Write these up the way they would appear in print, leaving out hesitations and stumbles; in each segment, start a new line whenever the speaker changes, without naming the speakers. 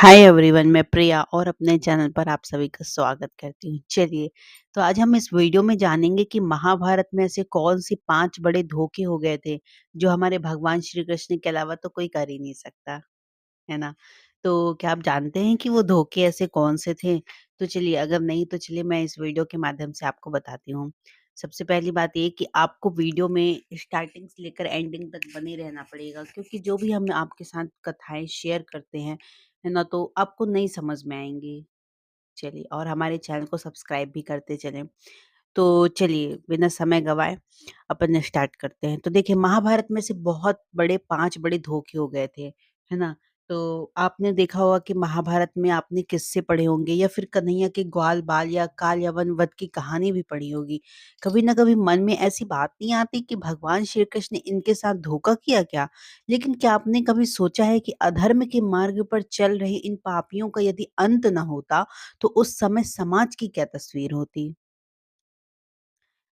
Hi everyone, मैं प्रिया और अपने चैनल पर आप सभी का स्वागत करती हूँ। चलिए, तो आज हम इस वीडियो में जानेंगे कि महाभारत में ऐसे कौन से 5 बड़े धोखे हो गए थे, जो हमारे भगवान श्री कृष्ण के अलावा तो कोई कर ही नहीं सकता, है ना? तो क्या आप जानते हैं कि वो धोखे ऐसे कौन से थे? तो चलिए, अगर नहीं तो चलिए मैं इस वीडियो के माध्यम से आपको बताती हूँ। सबसे पहली बात ये कि आपको वीडियो में स्टार्टिंग से लेकर एंडिंग तक बने रहना पड़ेगा, क्योंकि जो भी हम आपके साथ कथाएँ शेयर करते हैं, है ना? तो आपको नहीं समझ में आएँगी। चलिए, और हमारे चैनल को सब्सक्राइब भी करते चलें। तो चलिए, बिना समय गँवाए अपन स्टार्ट करते हैं। तो देखिए, महाभारत में से बहुत बड़े 5 बड़े धोखे हो गए थे, है ना? तो आपने देखा होगा कि महाभारत में आपने किस्से पढ़े होंगे या फिर कन्हैया के ग्वाल बाल या काल यवन वध की कहानी भी पढ़ी होगी। कभी न कभी मन में ऐसी बात नहीं आती कि भगवान श्री कृष्ण ने इनके साथ धोखा किया क्या? लेकिन क्या आपने कभी सोचा है कि अधर्म के मार्ग पर चल रहे इन पापियों का यदि अंत न होता, तो उस समय समाज की क्या तस्वीर होती?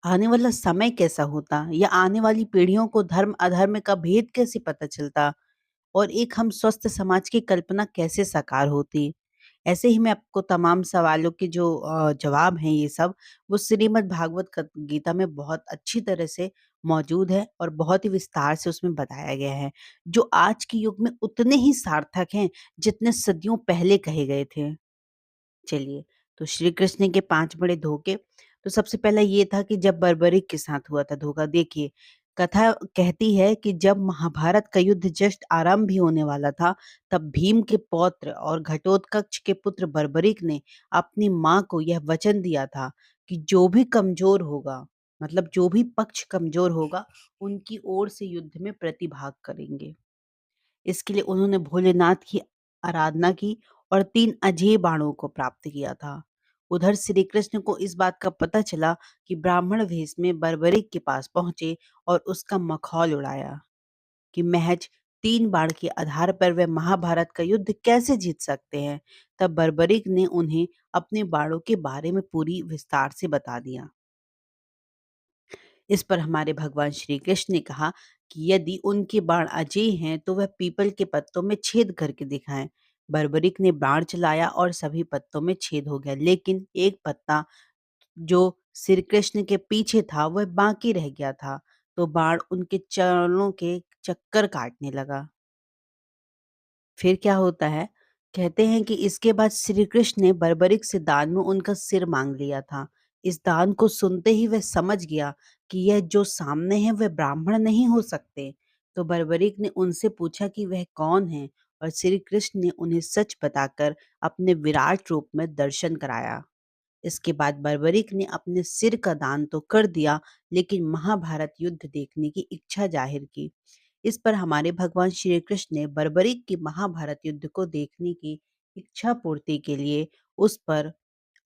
आने वाला समय कैसा होता या आने वाली पीढ़ियों को धर्म अधर्म का भेद कैसे पता चलता और एक हम स्वस्थ समाज की कल्पना कैसे साकार होती। ऐसे ही मैं आपको तमाम सवालों के जो जवाब हैं ये सब, वो श्रीमद् भागवत गीता में बहुत अच्छी तरह से मौजूद है और बहुत ही विस्तार से उसमें बताया गया है, जो आज के युग में उतने ही सार्थक हैं जितने सदियों पहले कहे गए थे। चलिए, तो श्री कृष्ण के 5 बड़े धोखे। तो सबसे पहला ये था कि जब बर्बरीक के साथ हुआ था धोखा। देखिए, कथा कहती है कि जब महाभारत का युद्ध जस्ट आरंभ ही होने वाला था, तब भीम के पौत्र और घटोत्कच के पुत्र बर्बरीक ने अपनी माँ को यह वचन दिया था कि जो भी कमज़ोर होगा, मतलब जो भी पक्ष कमज़ोर होगा, उनकी ओर से युद्ध में प्रतिभाग करेंगे। इसके लिए उन्होंने भोलेनाथ की आराधना की और 3 अजेय बाणों को प्राप्त किया था। उधर श्री कृष्ण को इस बात का पता चला कि ब्राह्मण वेश में बर्बरीक के पास पहुंचे और उसका मखौल उड़ाया कि महज 3 बाण के आधार पर वे महाभारत का युद्ध कैसे जीत सकते हैं। तब बर्बरीक ने उन्हें अपने बाणों के बारे में पूरी विस्तार से बता दिया। इस पर हमारे भगवान श्री कृष्ण ने कहा कि यदि उनके बाण अजेय हैं तो वह पीपल के पत्तों में छेद करके दिखाएं। बर्बरिक ने बाण चलाया और सभी पत्तों में छेद हो गया, लेकिन एक पत्ता जो श्री कृष्ण के पीछे था वह बाकी रह गया था। तो बाण उनके चरणों के चक्कर काटने लगा। फिर क्या होता है? कहते हैं कि इसके बाद श्री कृष्ण ने बर्बरिक से दान में उनका सिर माँग लिया था। इस दान को सुनते ही वह समझ गया कि यह जो सामने है वह ब्राह्मण नहीं हो सकते। तो बर्बरिक ने उनसे पूछा कि वह कौन है और श्री कृष्ण ने उन्हें सच बताकर अपने विराट रूप में दर्शन कराया। इसके बाद बर्बरिक ने अपने सिर का दान तो कर दिया, लेकिन महाभारत युद्ध देखने की इच्छा जाहिर की। इस पर हमारे भगवान श्री कृष्ण ने बर्बरिक की महाभारत युद्ध को देखने की इच्छा पूर्ति के लिए उस पर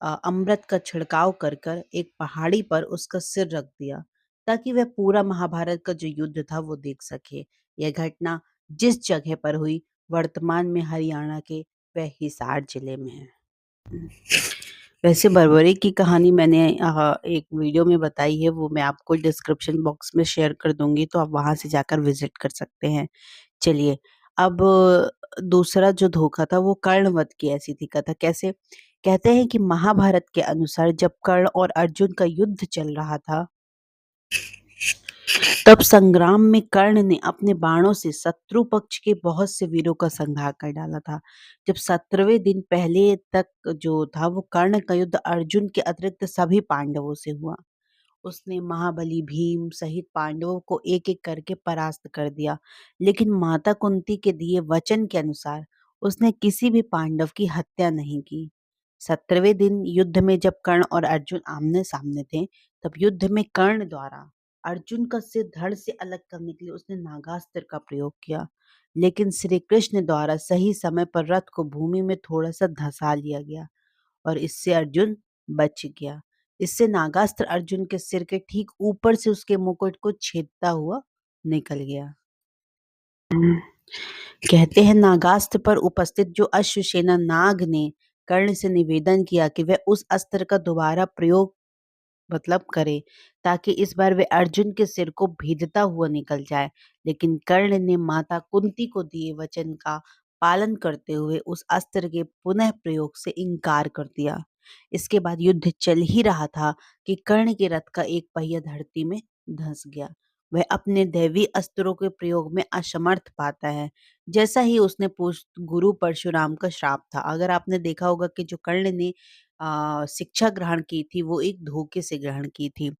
अमृत का छिड़काव कर कर एक पहाड़ी पर उसका सिर रख दिया, ताकि वह पूरा महाभारत का जो युद्ध था वो देख सके। यह घटना जिस जगह पर हुई, वर्तमान में हरियाणा के वह हिसार जिले में है। वैसे बर्बरी की कहानी मैंने एक वीडियो में बताई है, वो मैं आपको डिस्क्रिप्शन बॉक्स में शेयर कर दूँगी, तो आप वहाँ से जाकर विज़िट कर सकते हैं। चलिए, अब दूसरा जो धोखा था वो कर्णवध की ऐसी थी कथा। कैसे? कहते हैं कि महाभारत के अनुसार जब कर्ण और अर्जुन का युद्ध चल रहा था, तब संग्राम में कर्ण ने अपने बाणों से शत्रु पक्ष के बहुत से वीरों का संहार कर डाला था। जब 17वें दिन पहले तक जो था वो कर्ण का युद्ध अर्जुन के अतिरिक्त सभी पांडवों से हुआ। उसने महाबली भीम सहित पांडवों को एक-एक करके परास्त कर दिया, लेकिन माता कुंती के दिए वचन के अनुसार उसने किसी भी पांडव की हत्या नहीं की। 17वें दिन युद्ध में जब कर्ण और अर्जुन आमने-सामने थे, तब युद्ध में कर्ण द्वारा अर्जुन का सिर धड़ से अलग करने के लिए उसने नागास्त्र का प्रयोग किया, लेकिन श्री कृष्ण द्वारा सही समय पर रथ को भूमि में थोड़ा-सा धँसा लिया गया और इससे अर्जुन बच गया। इससे नागास्त्र अर्जुन के सिर के ठीक ऊपर से उसके मुकुट को छेदता हुआ निकल गया। हम्म, कहते हैं नागास्त्र पर उपस्थित जो अश्वसेना नाग ने कर्ण से निवेदन किया कि वह उस अस्त्र का दोबारा प्रयोग करे, ताकि इस बार वे अर्जुन के सिर को भेदता हुआ निकल जाए। लेकिन कर्ण ने माता कुंती को दिए वचन का पालन करते हुए उस अस्त्र के पुनः प्रयोग से इनकार कर दिया। इसके बाद युद्ध चल ही रहा था कि कर्ण के रथ का एक पहिया धरती में धंस गया। वह अपने दैवी अस्त्रों के प्रयोग में असमर्थ पाता है, जैसा ही उसने गुरु परशुराम का श्राप था। अगर आपने देखा होगा कि जो कर्ण ने शिक्षा ग्रहण की थी, वो एक धोखे से ग्रहण की थी।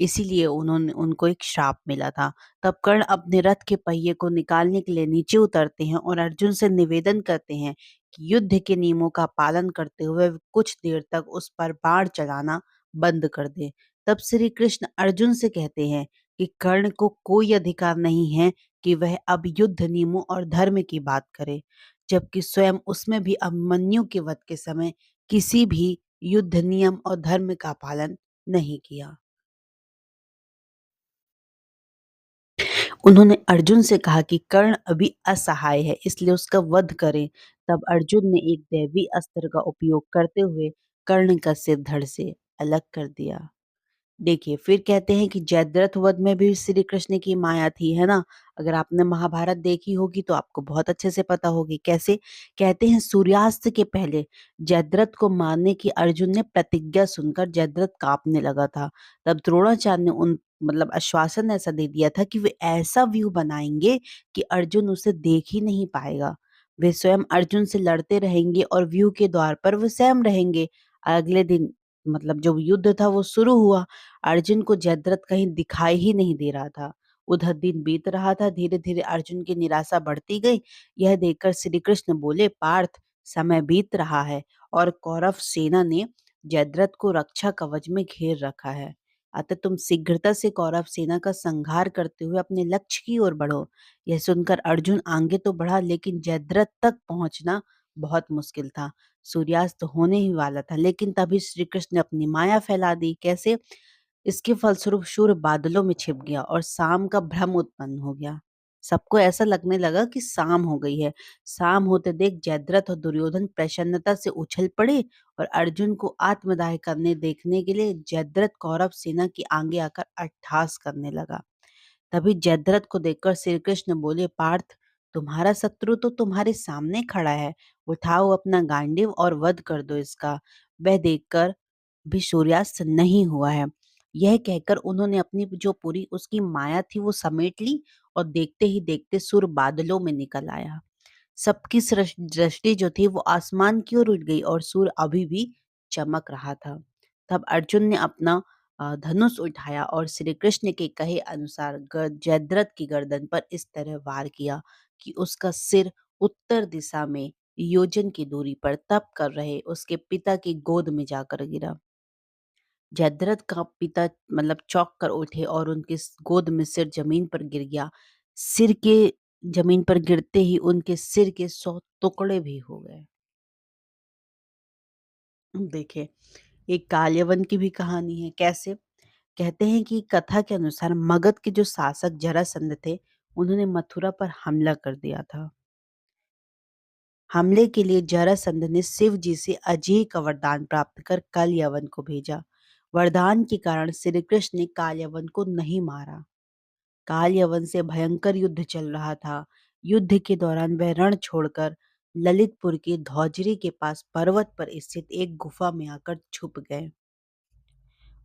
इसीलिए उन्होंने उनको एक श्राप मिला था। तब कर्ण अपने रथ के पहिए को निकालने के लिए नीचे उतरते हैं और अर्जुन से निवेदन करते हैं कि युद्ध के नियमों का पालन करते हुए वे कुछ देर तक उस पर बाण चलाना बंद कर दे। तब श्री कृष्ण अर्जुन से कहते हैं कि कर्ण को कोई अधिकार नहीं है कि वह अब युद्ध नियमों और धर्म की बात करे, जबकि स्वयं उसमें भी अभिमन्यु के वध के समय किसी भी युद्ध नियम और धर्म का पालन नहीं किया। उन्होंने अर्जुन से कहा कि कर्ण अभी असहाय है, इसलिए उसका वध करें। तब अर्जुन ने एक दैवी अस्त्र का उपयोग करते हुए कर्ण का सिर धड़ से अलग कर दिया। देखिए, फिर कहते हैं कि जयद्रथ वध में भी श्री कृष्ण की माया थी, है ना? अगर आपने महाभारत देखी होगी तो आपको बहुत अच्छे से पता होगी। कैसे? कहते हैं सूर्यास्त के पहले जयद्रथ को मारने की अर्जुन ने प्रतिज्ञा सुनकर जयद्रथ काँपने लगा था। तब द्रोणाचार्य ने उन मतलब आश्वासन ऐसा दे दिया था कि वे ऐसा व्यू बनाएँगे कि अर्जुन उसे देख ही नहीं पाएगा। वे स्वयं अर्जुन से लड़ते रहेंगे और व्यू के द्वार पर वो स्वयं रहेंगे। अगले दिन मतलब जो युद्ध था वो शुरू हुआ। अर्जुन को जयद्रथ कहीं दिखाई ही नहीं दे रहा था। उधर दिन बीत रहा था, धीरे-धीरे अर्जुन की निराशा बढ़ती गई। यह देखकर श्री कृष्ण बोले, "पार्थ, समय बीत रहा है और कौरव सेना ने जयद्रथ को रक्षा कवच में घेर रखा है। अतः तुम शीघ्रता से कौरव सेना का संहार करते हुए अपने लक्ष्य की ओर बढ़ो।" यह सुनकर अर्जुन आगे तो बढ़ा, लेकिन जयद्रथ तक पहुंचना बहुत मुश्किल था। सूर्यास्त होने ही वाला था, लेकिन तभी श्री कृष्ण ने अपनी माया फैला दी। कैसे? इसके फलस्वरूप सूर्य बादलों में छिप गया और शाम का भ्रम उत्पन्न हो गया। सबको ऐसा लगने लगा कि शाम हो गई है। शाम होते देख जयद्रथ और दुर्योधन प्रसन्नता से उछल पड़े और अर्जुन को आत्मदाह करने देखने के लिए जयद्रथ कौरव सेना की आगे आकर अट्टहास करने लगा। तभी जयद्रथ को देखकर श्री कृष्ण बोले, पार्थ, तुम्हारा शत्रु तो तुम्हारे सामने खड़ा है। उठाओ अपना गांडीव और वध कर दो इसका। वह देखकर भी सूर्यास्त नहीं हुआ है। यह कहकर उन्होंने अपनी जो पूरी उसकी माया थी वो समेट ली और देखते ही देखते सूर्य बादलों में निकल आया। सबकी दृष्टि जो थी वो आसमान की ओर उठ गई और सूर्य अभी भी चमक रहा था। तब अर्जुन ने अपना धनुष उठाया और श्री कृष्ण के कहे अनुसार जयद्रथ की गर्दन पर इस तरह वार किया कि उसका सिर उत्तर दिशा में योजन की दूरी पर तप कर रहे उसके पिता की गोद में जाकर गिरा। जयद्रथ का पिता मतलब चौंक कर उठे और उनकी गोद में सिर जमीन पर गिर गया। सिर के जमीन पर गिरते ही उनके सिर के 100 टुकड़े भी हो गए। देखिए, एक काल्यवन की भी कहानी है। कैसे? कहते हैं कि कथा के अनुसार मगध के जो शासक जरासंध थे, उन्होंने मथुरा पर हमला कर दिया था। हमले के लिए जरासंध ने शिव जी से अजेय का वरदान प्राप्त कर काल्यवन को भेजा। वरदान के कारण श्री कृष्ण ने काल्यवन को नहीं मारा। काल्यवन से भयंकर युद्ध चल रहा था। युद्ध के दौरान वह रण छोड़कर ललितपुर के धौजरी के पास पर्वत पर स्थित एक गुफा में आकर छुप गए।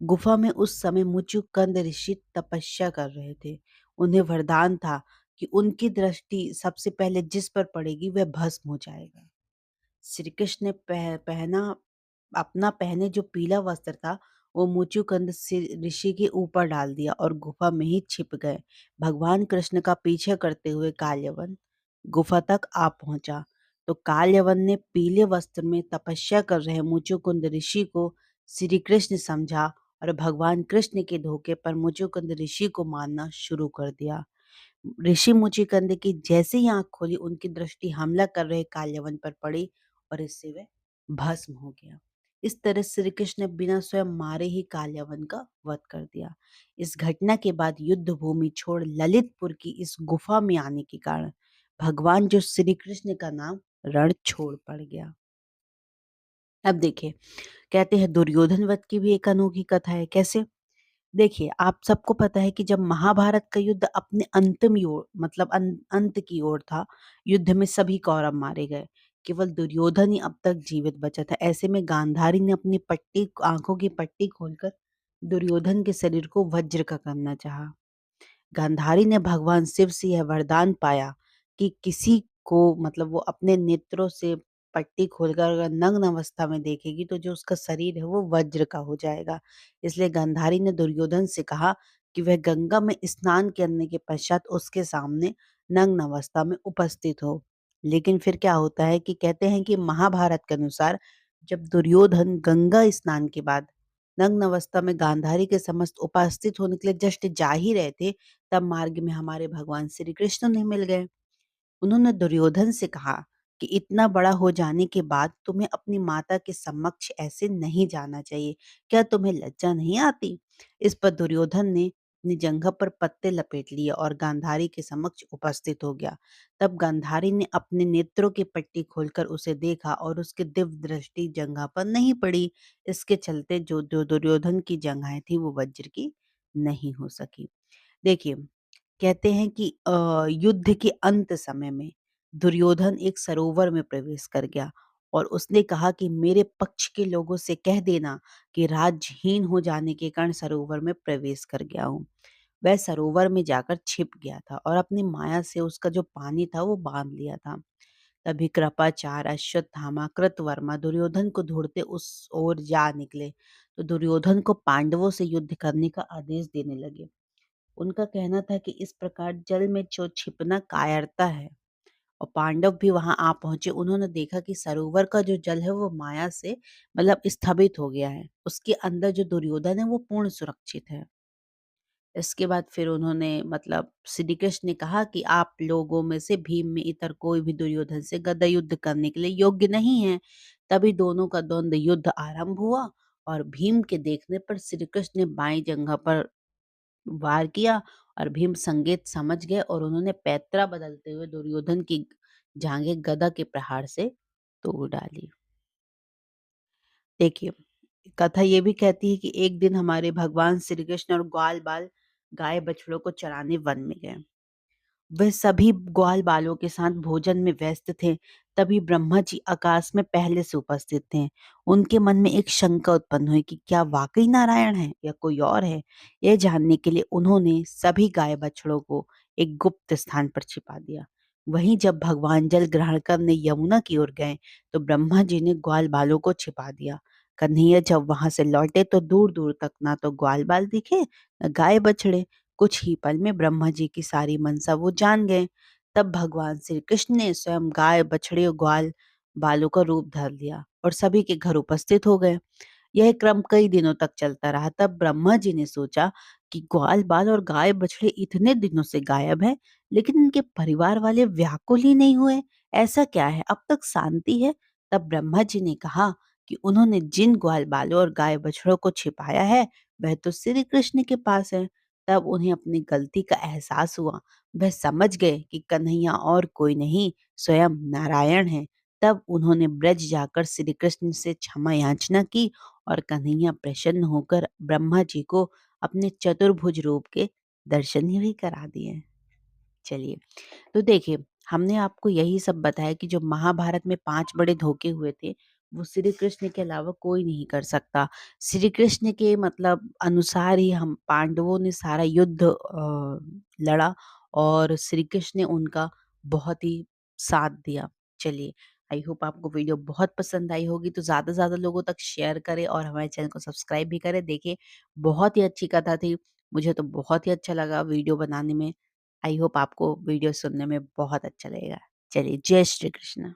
गुफा में उस समय मुचुकुंद ऋषि तपस्या कर रहे थे। उन्हें वरदान था कि उनकी दृष्टि सबसे पहले जिस पर पड़ेगी वह भस्म हो जाएगा। श्री कृष्ण ने पहना अपना पहने जो पीला वस्त्र था वो मुचुकुंद ऋषि के ऊपर डाल दिया और गुफा में ही छिप गए। भगवान कृष्ण का पीछा करते हुए काल्यवन गुफा तक आ पहुंचा तो काल्यवन ने पीले वस्त्र में तपस्या कर रहे मुचुकुंद ऋषि को श्री कृष्ण समझा और भगवान कृष्ण के धोखे पर मुचुकुंद ऋषि को मारना शुरू कर दिया। ऋषि मुचिकंद की जैसे ही आंख खोली उनकी दृष्टि हमला कर रहे काल्यवन पर पड़ी और इससे वह भस्म हो गया। इस तरह श्री कृष्ण ने बिना स्वयं मारे ही काल्यवन का वध कर दिया। इस घटना के बाद युद्ध भूमि छोड़ ललितपुर की इस गुफा में आने के कारण भगवान जो श्री कृष्ण का नाम रण छोड़ पड़ गया। अब देखिए, कहते हैं दुर्योधन वध की भी एक अनोखी कथा है। कैसे? देखिए, आप सबको पता है कि जब महाभारत का युद्ध अपने अंतिम ओर मतलब अंत की ओर था, युद्ध में सभी कौरव मारे गए। केवल दुर्योधन ही अब तक जीवित बचा था। ऐसे में गांधारी ने अपनी पट्टी आँखों की पट्टी खोलकर दुर्योधन के शरीर को वज्र का करना चाहा। गांधारी ने भगवान शिव से यह वरदान पाया कि किसी को मतलब वो अपने नेत्रों से पट्टी खोलकर अगर नग्न अवस्था में देखेगी तो जो उसका शरीर है वो वज्र का हो जाएगा। इसलिए गांधारी ने दुर्योधन से कहा कि वह गंगा में स्नान करने के पश्चात उसके सामने नग्न अवस्था में उपस्थित हो। लेकिन फिर क्या होता है कि कहते हैं कि महाभारत के अनुसार जब दुर्योधन गंगा स्नान के बाद नग्न अवस्था में गांधारी के समस्त उपस्थित होने के लिए जस्ट जा ही रहे थे, तब मार्ग में हमारे भगवान श्री कृष्ण उन्हें मिल गए। उन्होंने दुर्योधन से कहा कि इतना बड़ा हो जाने के बाद तुम्हें अपनी माता के समक्ष ऐसे नहीं जाना चाहिए। क्या तुम्हें लज्जा नहीं आती? इस पर दुर्योधन ने अपनी जंघा पर पत्ते लपेट लिए और गांधारी के समक्ष उपस्थित हो गया। तब गांधारी ने अपने नेत्रों की पट्टी खोलकर उसे देखा और उसकी दिव्य दृष्टि जंघा पर नहीं पड़ी। इसके चलते जो दुर्योधन की जंघाएं थी वो वज्र की नहीं हो सकी। देखिए, कहते हैं कि युद्ध के अंत समय में दुर्योधन एक सरोवर में प्रवेश कर गया और उसने कहा कि मेरे पक्ष के लोगों से कह देना कि राज्यहीन हो जाने के कारण सरोवर में प्रवेश कर गया हूँ। वह सरोवर में जाकर छिप गया था और अपनी माया से उसका जो पानी था वो बांध लिया था। तभी कृपाचार्य, अश्वत्थामा, कृतवर्मा दुर्योधन को ढूंढते उस ओर जा निकले। तो दुर्योधन को पांडवों से युद्ध करने का आदेश देने लगे। उनका कहना था कि इस प्रकार जल में जो छिपना कायरता है। और पांडव भी वहां आ पहुंचे। उन्होंने देखा कि सरोवर का जो जल है वो माया से मतलब स्थगित हो गया है। उसके अंदर जो दुर्योधन है वो पूर्ण सुरक्षित है। इसके बाद फिर उन्होंने मतलब श्री कृष्ण ने कहा कि आप लोगों में से भीम में इतर कोई भी दुर्योधन से गदा युद्ध करने के लिए योग्य नहीं है। तभी दोनों का द्वंद्व युद्ध आरंभ हुआ और भीम के देखने पर श्री कृष्ण ने बाई जंघा पर वार किया और भीम संकेत समझ गए और उन्होंने पैतरा बदलते हुए दुर्योधन की जांघें गदा के प्रहार से तोड़ डाली। देखिए, कथा ये भी कहती है कि एक दिन हमारे भगवान श्री कृष्ण और ग्वाल बाल गाय बछड़ों को चराने वन में गए। वह सभी ग्वाल बालों के साथ भोजन में व्यस्त थे। तभी ब्रह्मा जी आकाश में पहले से उपस्थित थे। उनके मन में एक शंका उत्पन्न हुई कि क्या वाकई नारायण है या कोई और है। यह जानने के लिए उन्होंने सभी गाय बछड़ों को एक गुप्त स्थान पर छिपा दिया। वहीं जब भगवान जल ग्रहण करने यमुना की ओर गए तो ब्रह्मा जी ने ग्वाल बालों को छिपा दिया। कन्हैया जब वहां से लौटे तो दूर दूर तक ना तो ग्वाल बाल दिखे न गाय बछड़े। कुछ ही पल में ब्रह्मा जी की सारी मनसा वो जान गए। तब भगवान श्री कृष्ण ने स्वयं गाय बछड़े और ग्वाल बालों का रूप धर लिया और सभी के घर उपस्थित हो गए। यह क्रम कई दिनों तक चलता रहा। तब ब्रह्मा जी ने सोचा कि ग्वाल बाल और गाय बछड़े इतने दिनों से गायब हैं, लेकिन इनके परिवार वाले व्याकुल ही नहीं हुए। ऐसा क्या है, अब तक शांति है। तब ब्रह्मा जी ने कहा कि उन्होंने जिन ग्वाल बालों और गाय बछड़ों को छिपाया है वह तो श्री कृष्ण के पास है। तब उन्हें अपनी गलती का एहसास हुआ। वह समझ गए कि कन्हैया और कोई नहीं, स्वयं नारायण है। तब उन्होंने ब्रज जाकर श्री कृष्ण से क्षमा याचना की और कन्हैया प्रसन्न होकर ब्रह्मा जी को अपने चतुर्भुज रूप के दर्शन भी करा दिए। चलिए, तो देखिए, हमने आपको यही सब बताया कि जो महाभारत में 5 बड़े धोखे हुए थे, वो श्री कृष्ण के अलावा कोई नहीं कर सकता। श्री कृष्ण के मतलब अनुसार ही हम पांडवों ने सारा युद्ध लड़ा और श्री कृष्ण ने उनका बहुत ही साथ दिया। चलिए, आई होप आपको वीडियो बहुत पसंद आई होगी, तो ज़्यादा से ज़्यादा लोगों तक शेयर करें और हमारे चैनल को सब्सक्राइब भी करें। देखिए, बहुत ही अच्छी कथा थी। मुझे तो बहुत ही अच्छा लगा वीडियो बनाने में। आई होप आपको वीडियो सुनने में बहुत अच्छा लगेगा। चलिए, जय श्री कृष्ण।